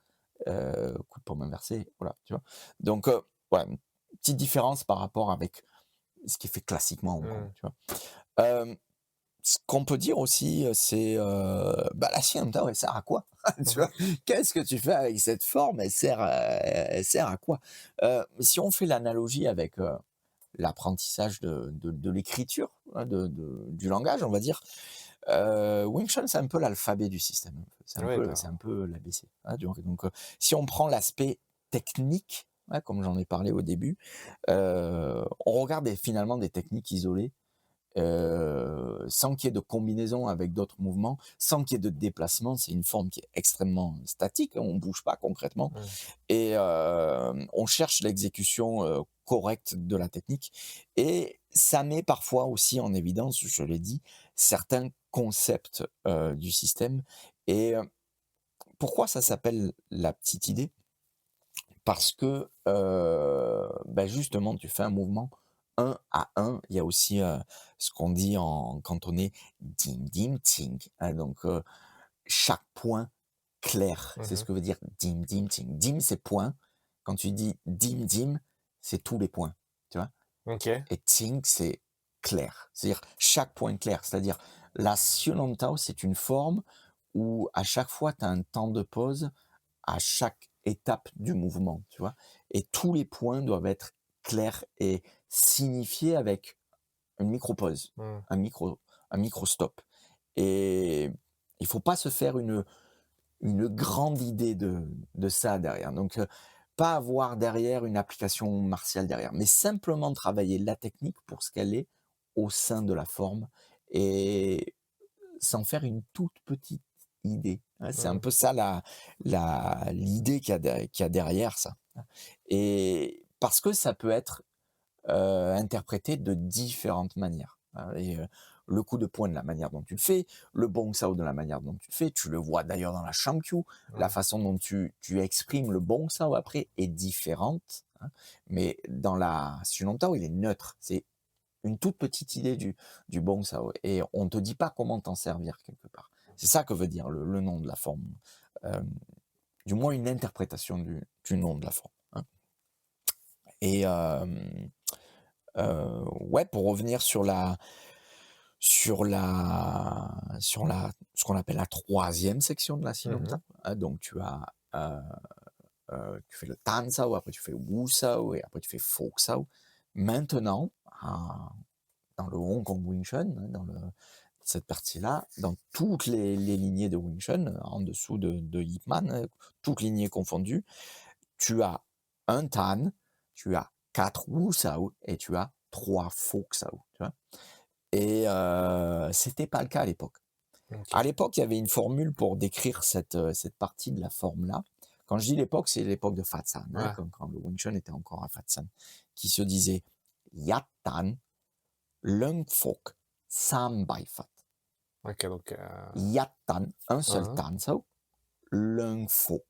coup de paume inversé, voilà, tu vois. Donc, ouais, une petite différence par rapport avec ce qui est fait classiquement à Hong Kong, Mm. tu vois. Ce qu'on peut dire aussi, c'est la Siu Long Tao, elle sert à quoi? Tu vois, qu'est-ce que tu fais avec cette forme? Elle sert à quoi? Si on fait l'analogie avec l'apprentissage de l'écriture, hein, du langage, on va dire. Wing Chun, c'est un peu l'alphabet du système. Ouais, C'est un carrément. peu l'ABC. Hein, donc, si on prend l'aspect technique, hein, comme j'en ai parlé au début, on regarde finalement des techniques isolées sans qu'il y ait de combinaison avec d'autres mouvements, sans qu'il y ait de déplacement. C'est une forme qui est extrêmement statique, hein, on ne bouge pas concrètement. Mmh. Et on cherche l'exécution correcte de la technique. Et ça met parfois aussi en évidence, je l'ai dit, certains concepts du système. Et pourquoi ça s'appelle la petite idée? Parce que justement, tu fais un mouvement 1 à 1. Il y a aussi ce qu'on dit en cantonais dim dim ting, hein, donc chaque point clair, c'est ce Mmh. que veut dire dim dim ting. Dim, c'est point. Quand tu dis dim dim, c'est tous les points, tu vois. OK. Et ting, c'est clair, c'est-à-dire chaque point clair. C'est-à-dire la Sionantao, c'est une forme où à chaque fois tu as un temps de pause à chaque étape du mouvement, tu vois. Et tous les points doivent être clairs et signifiés avec une micro-pause, Mmh. un micro-stop. Et il faut pas se faire une grande idée de ça derrière. Donc, pas avoir derrière une application martiale derrière, mais simplement travailler la technique pour ce qu'elle est au sein de la forme et s'en faire une toute petite idée. Ouais, c'est un Mmh. peu ça l'idée qu'il y a derrière ça. Et parce que ça peut être interprété de différentes manières, hein. Et le coup de poing de la manière dont tu le fais, le bong sao de la manière dont tu le fais, tu le vois d'ailleurs dans la Shangkyu, la Mmh. façon dont tu exprimes le bong sao après est différente, hein. Mais dans la Sunantao, il est neutre. C'est une toute petite idée du bong sao et on ne te dit pas comment t'en servir quelque part. C'est ça que veut dire le nom de la forme, euh, du moins une interprétation du nom de la forme, hein. Et ouais, pour revenir ce qu'on appelle la troisième section de la Mmh. Sinopta, hein, donc tu fais le Tan Sao, après tu fais Wu Sao et après tu fais Fo Sao. Maintenant, dans le Hong Kong Wing Chun, hein, cette partie-là, dans toutes les lignées de Wing Chun, en dessous de Ip Man, hein, toutes lignées confondues, tu as un Tan, tu as 4 Wu Sao et tu as 3 Fo Sao, tu vois. Et c'était pas le cas à l'époque. À OK. l'époque, il y avait une formule pour décrire cette partie de la forme-là. Quand je dis l'époque, c'est l'époque de Fat San, hein, Ouais. quand le Wing Chun était encore à Fat San, qui se disait Yat Tan, Leung Fok, Sam Bai Fat. OK, donc Yat Tan, un seul hein. Tan Sao, Leung Fok,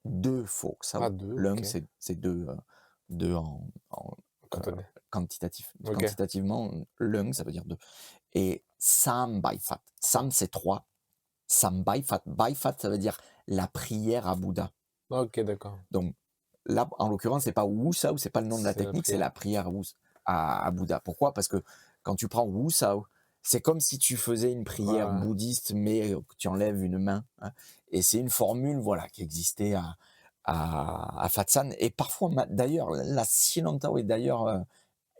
2 Fok Ah Sao. 2, Leung, OK. c'est deux en Cantonais. quantitatif. OK. Quantitativement, Leung, ça veut dire 2. Et Sam Bai Fat. Sam, c'est 3. Sam Bai Fat. Bai Fat, ça veut dire la prière à Bouddha. OK, d'accord. Donc là, en l'occurrence, c'est pas Wu Sao, c'est pas le nom de la C'est la technique, c'est prière. la prière à Bouddha. Pourquoi? Parce que quand tu prends Wu Sao, c'est comme si tu faisais une Ouais, prière ouais. bouddhiste, mais que tu enlèves une main, hein. Et c'est une formule, voilà, qui existait à Fatsan. Et parfois, d'ailleurs, la Silentao est d'ailleurs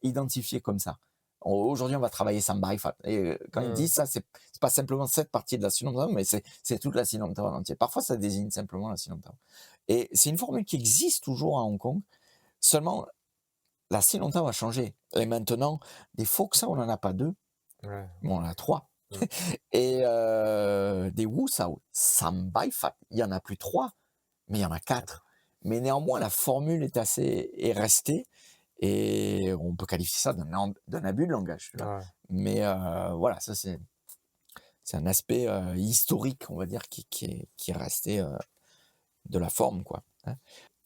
identifiée comme ça. Aujourd'hui, on va travailler Sambai Fat. Et quand ils Mmh. disent ça, c'est pas simplement cette partie de la Silentao, mais c'est toute la Silentao en entier. Parfois, ça désigne simplement la Silentao. Et c'est une formule qui existe toujours à Hong Kong. Seulement, la Silentao a changé. Et maintenant, des Fok Sao, on n'en a pas 2, Ouais. mais on en a 3. Mmh. Et des Wu Sao, Sam Bai Fat, il y en a plus 3, mais il y en a 4. Mais néanmoins, la formule est restée et on peut qualifier ça d'un abus de langage, tu vois. Ouais. Mais voilà, ça c'est un aspect historique, on va dire, qui est resté de la forme, quoi, hein.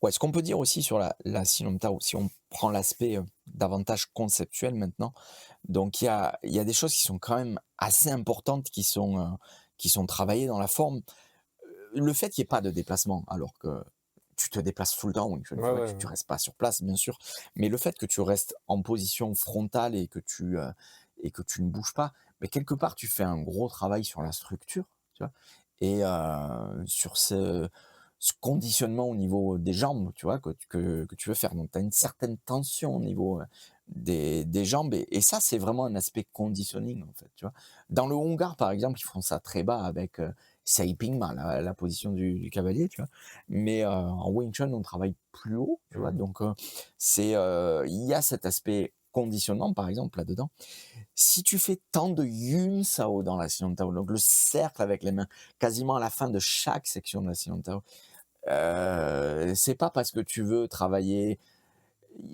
Ouais, ce qu'on peut dire aussi sur la Silentao, si on prend l'aspect davantage conceptuel maintenant, donc il y a des choses qui sont quand même assez importantes qui sont travaillées dans la forme. Le fait qu'il n'y ait pas de déplacement, alors que tu te déplaces tout le temps, une Ouais, fois, ouais, tu ouais. restes pas sur place, bien sûr, mais le fait que tu restes en position frontale et que tu ne bouges pas, mais quelque part, tu fais un gros travail sur la structure, tu vois, et sur ce conditionnement au niveau des jambes, tu vois, que tu veux faire. Donc, tu as une certaine tension au niveau des jambes, et ça, c'est vraiment un aspect conditioning, en fait, tu vois. Dans le Hongar, par exemple, ils font ça très bas avec Saipingma, la position du cavalier, tu vois. Mais en Wing Chun, on travaille plus haut, tu vois. Mmh. Donc, il y a cet aspect conditionnement, par exemple, là-dedans. Si tu fais tant de Yun Sao dans la Silent Tao, donc le cercle avec les mains, quasiment à la fin de chaque section de la Silent Tao, c'est pas parce que tu veux travailler.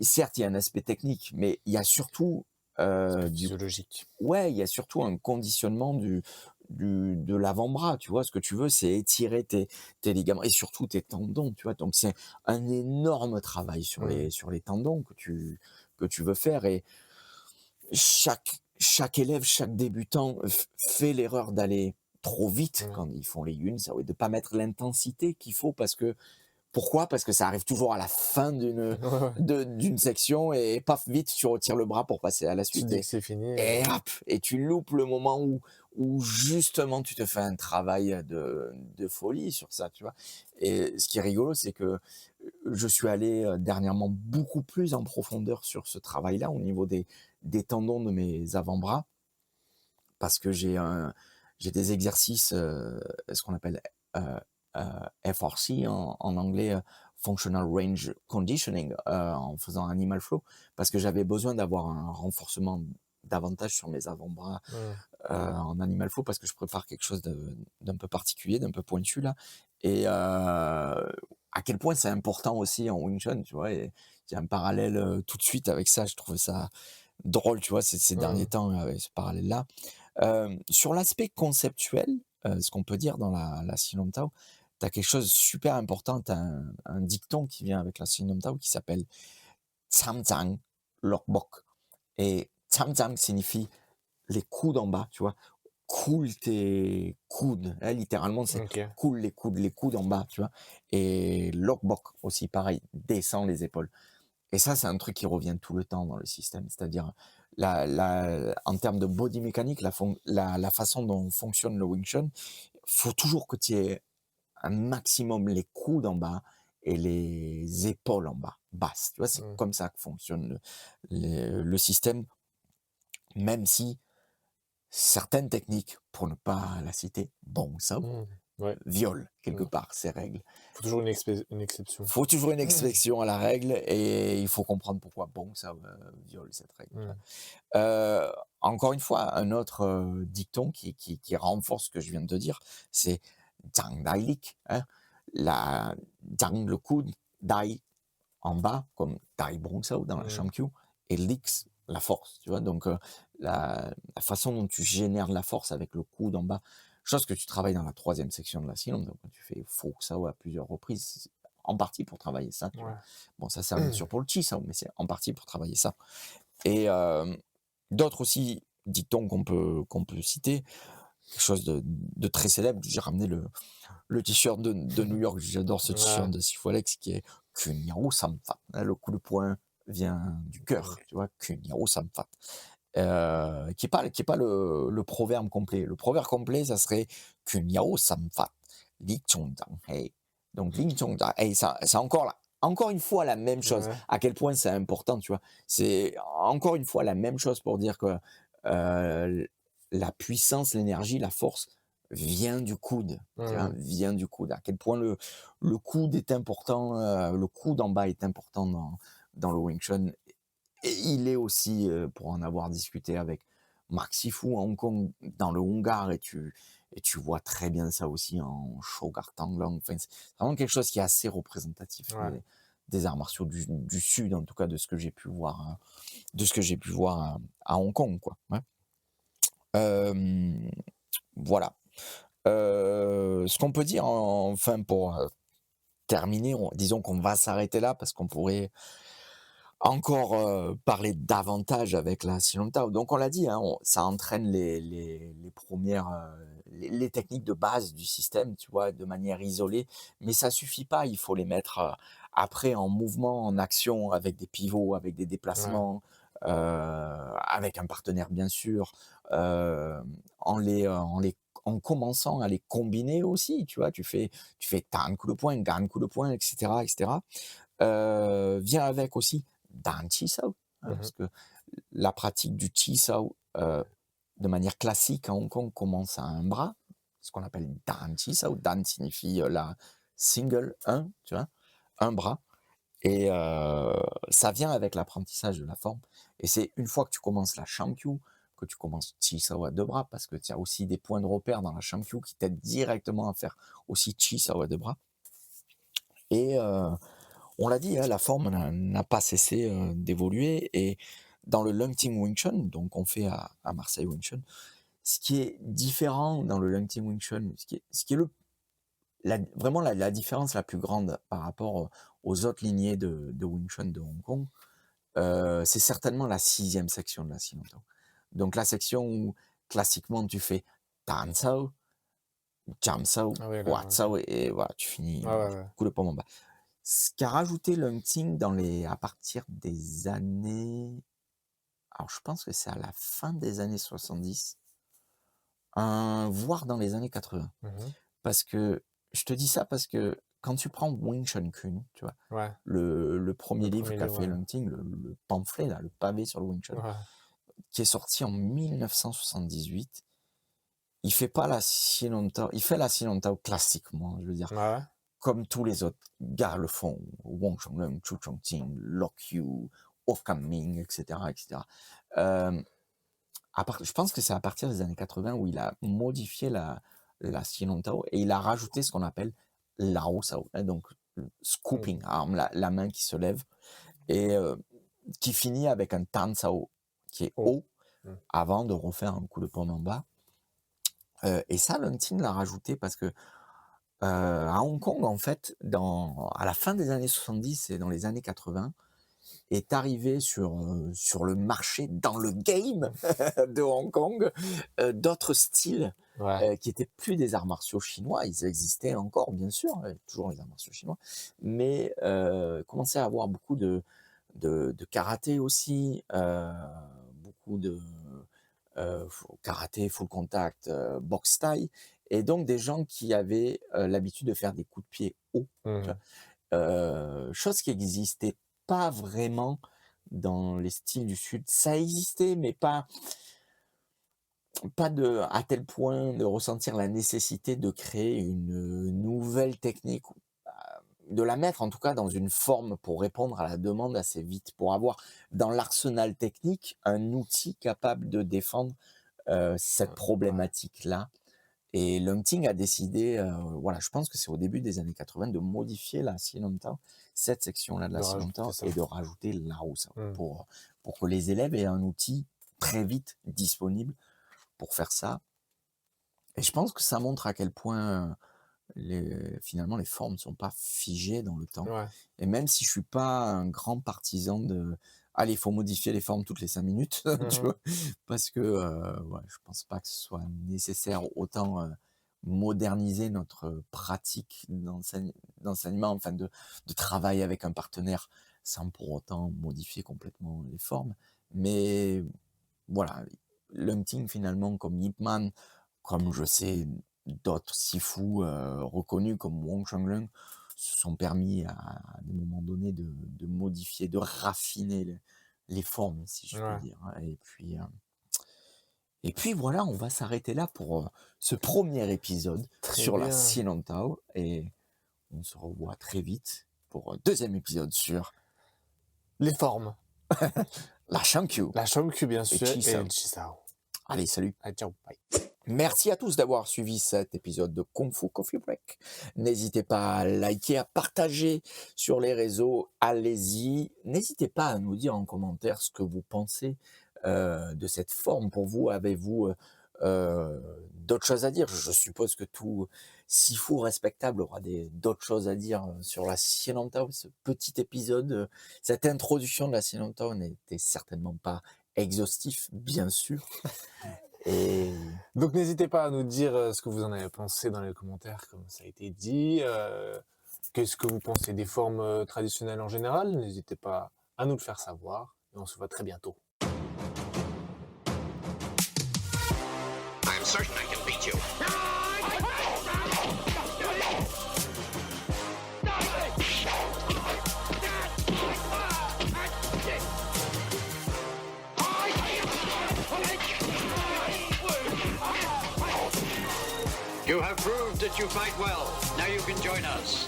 Certes, il y a un aspect technique, mais il y a surtout du Physiologique. ouais, il y a surtout un conditionnement de l'avant-bras, tu vois? Ce que tu veux, c'est étirer tes ligaments et surtout tes tendons, tu vois? Donc c'est un énorme travail sur les tendons que tu veux faire et chaque élève, chaque débutant fait l'erreur d'aller trop vite Mmh. quand ils font les yun, ça, ouais, de pas mettre l'intensité qu'il faut parce que pourquoi? Parce que ça arrive toujours à la fin Ouais, ouais. d'une section et paf, vite, tu retires le bras pour passer à la Tu te suite dis que c'est fini, et hop! Et tu loupes le moment où justement tu te fais un travail de folie sur ça, tu vois? Et ce qui est rigolo, c'est que je suis allé, dernièrement beaucoup plus en profondeur sur ce travail-là, au niveau des tendons de mes avant-bras, parce que j'ai des exercices, ce qu'on appelle, heu FRC en anglais, Functional Range Conditioning, en faisant Animal Flow, parce que j'avais besoin d'avoir un renforcement davantage sur mes avant-bras, mmh. en Animal Flow, parce que je prépare quelque chose d'un peu particulier, d'un peu pointu là et à quel point c'est important aussi en Wing Chun, tu vois? Et il y a un parallèle, tout de suite avec ça, je trouvais ça drôle, tu vois? Ces derniers Mmh. temps, ce parallèle-là. Sur l'aspect conceptuel, ce qu'on peut dire dans la Silent Tao, tu as quelque chose de super important, tu as un dicton qui vient avec la Silent Tao qui s'appelle Tsamzang Lokbok et Tsamzang signifie les coudes en bas, tu vois? Coule tes coudes, hein, littéralement, c'est OK. coule les coudes en bas, tu vois? Et Lokbok aussi pareil, descend les épaules. Et ça, c'est un truc qui revient tout le temps dans le système. C'est-à-dire, en termes de body mécanique, la façon dont fonctionne le Wing Chun, faut toujours que tu aies un maximum les coudes en bas et les épaules en bas, basses. Tu vois, c'est Mmh. comme ça que fonctionne le système, même si certaines techniques, pour ne pas la citer, bon, ça Mmh. Ouais. violent quelque Mmh. part ces règles. Faut toujours une exception. Faut toujours une exception à la règle et il faut comprendre pourquoi bon, ça viole cette règle. Tu vois. Mmh. Encore une fois, un autre dicton qui renforce ce que je viens de te dire, c'est Zhang Dai Lik. Hein? Zhang, le coude, Dai en bas, comme Dai Bong Sao dans la Mmh. Shangqiu, et Lix, la force. Tu vois? Donc, la façon dont tu génères de la force avec le coude en bas, chose que tu travailles dans la troisième section de la Silence, donc quand tu fais Faux Sao à plusieurs reprises, c'est en partie pour travailler ça. Tu vois? Ouais. Bon, ça sert bien sûr pour le Chi Sao, mais c'est en partie pour travailler ça. Et d'autres aussi dictons qu'on peut citer, quelque chose de très célèbre. J'ai ramené le t-shirt de New York. J'adore ce t-shirt Ouais. de Sifolex qui est Kunyao Samfat. Le coup de poing vient du cœur, tu vois, Kunyao Samfat. Qui est pas le proverbe complet. Le proverbe complet, ça serait Kunyao Samfat, Li Chongzhang Hei. Donc Li Chongzhang Hei, ça, c'est encore une fois la même chose. Ouais. À quel point c'est important, tu vois. C'est encore une fois la même chose pour dire que euh, la puissance, l'énergie, la force vient du coude. Tu vois, Mmh. vient du coude. À quel point le coude est important, le coude en bas est important dans le Wing Chun. Et il est aussi, pour en avoir discuté avec Mark Sifu à Hong Kong, dans le Honggar, et tu vois très bien ça aussi en Shogar Tanglang. Enfin, c'est vraiment quelque chose qui est assez représentatif Ouais. des arts martiaux du Sud, en tout cas de ce que j'ai pu voir, de ce que j'ai pu voir à Hong Kong, quoi. Ouais. Hem, voilà. Ce qu'on peut dire enfin pour terminer, disons qu'on va s'arrêter là parce qu'on pourrait encore parler davantage avec la Silent Tao. Donc on l'a dit, hein, ça entraîne les premières, les techniques de base du système, tu vois, de manière isolée. Mais ça suffit pas, il faut les mettre après en mouvement, en action, avec des pivots, avec des Ouais. déplacements, avec un partenaire bien sûr, en commençant à les combiner aussi, tu vois, tu fais tan coup de poing, gan coup de poing, etc., etc. Vient avec aussi Dan Chi Sao, hein, Mmh. parce que la pratique du Chi Sao, de manière classique à Hong Kong, commence à un bras, ce qu'on appelle Dan Chi Sao. Dan signifie la single, un, tu vois, un bras. Et ça vient avec l'apprentissage de la forme. Et c'est une fois que tu commences la Shankyu, que tu commences Chisao à deux bras, parce que tu as aussi des points de repère dans la Shankyu qui t'aident directement à faire aussi Chisao à deux bras. Et on l'a dit, hein, la forme n'a pas cessé d'évoluer. Et dans le Lungting Wing Chun, donc on fait à Marseille Wing Chun, ce qui est différent dans le Lungting Wing Chun, ce qui est vraiment la différence la plus grande par rapport aux autres lignées de Wing Chun de Hong Kong, c'est certainement la 6e section de la Sinantao. Donc la section où classiquement tu fais Tan Sao, Jam Sao, Wat Sao et voilà, tu finis coup de pomme en bas. Ce qu'a rajouté Lungting à partir des années, alors je pense que c'est à la fin des années 70, voire dans les années 80. Parce que, je te dis ça parce que quand tu prends Wing Chun Kun, tu vois, le premier livre qu'a fait Lungting, le pamphlet, là, le pavé sur le Wing Chun, qui est sorti en 1978, il fait pas la Sinantao, il fait la Sinantao classiquement, je veux dire, comme tous les autres gars le font, Wong Chong Leung, Chu Chong Ting, Lok Yu, Oh Kam Ming, etc., etc. Je pense que c'est à partir des années 80 où il a modifié la Sinantao et il a rajouté ce qu'on appelle Lao Sao, donc scooping arm, la main qui se lève et qui finit avec un Tan Sao qui est haut avant de refaire un coup de pomme en bas. Et ça, Lungting l'a rajouté parce que à Hong Kong, en fait, à la fin des années 70 et dans les années 80, est arrivé sur le marché, dans le game de Hong Kong, d'autres styles qui étaient plus des arts martiaux chinois. Ils existaient encore, bien sûr, toujours les arts martiaux chinois, mais commençaient à avoir beaucoup de karaté aussi, beaucoup de karaté, full contact, boxe thaï, et donc des gens qui avaient l'habitude de faire des coups de pied hauts, chose qui n'existait pas vraiment dans les styles du Sud. Ça existait, mais pas à tel point de ressentir la nécessité de créer une nouvelle technique, de la mettre en tout cas dans une forme pour répondre à la demande assez vite, pour avoir dans l'arsenal technique un outil capable de défendre cette problématique-là. Et Lungting a décidé, je pense que c'est au début des années 80, de modifier la Sinantao, cette section-là de la Sinantao, et de rajouter Lao Sao, pour que les élèves aient un outil très vite disponible pour faire ça. Et je pense que ça montre à quel point finalement les formes ne sont pas figées dans le temps. Et même si je ne suis pas un grand partisan il faut modifier les formes toutes les 5 minutes, tu vois, parce que je pense pas que ce soit nécessaire autant moderniser notre pratique d'enseignement, enfin de travail avec un partenaire, sans pour autant modifier complètement les formes. Mais voilà, Lungting finalement, comme Yip Man, comme je sais d'autres sifu reconnus comme Wong Chong Leung, se sont permis à des moments donnés de modifier, de raffiner les formes, si je peux dire. Et puis voilà, on va s'arrêter là pour ce premier épisode sur la Sinantao, et on se revoit très vite pour un deuxième épisode sur les formes. La Shankyu. La Shankyu, bien sûr, et le Chisao. Allez, salut. Ciao, bye. Merci à tous d'avoir suivi cet épisode de Kung Fu Coffee Break. N'hésitez pas à liker, à partager sur les réseaux. Allez-y. N'hésitez pas à nous dire en commentaire ce que vous pensez de cette forme. Pour vous, avez-vous d'autres choses à dire? Je suppose que tout sifu respectable aura d'autres choses à dire sur la Sinantao. Ce petit épisode, cette introduction de la Sinantao n'était certainement pas exhaustif, bien sûr. Et donc n'hésitez pas à nous dire ce que vous en avez pensé dans les commentaires, comme ça a été dit. Qu'est-ce que vous pensez des formes traditionnelles en général? N'hésitez pas à nous le faire savoir. Et on se voit très bientôt. I'm certain I can beat you. You have proved that you fight well. Now you can join us.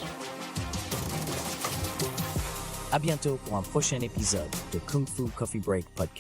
À bientôt pour un prochain épisode de Kung Fu Coffee Break Podcast.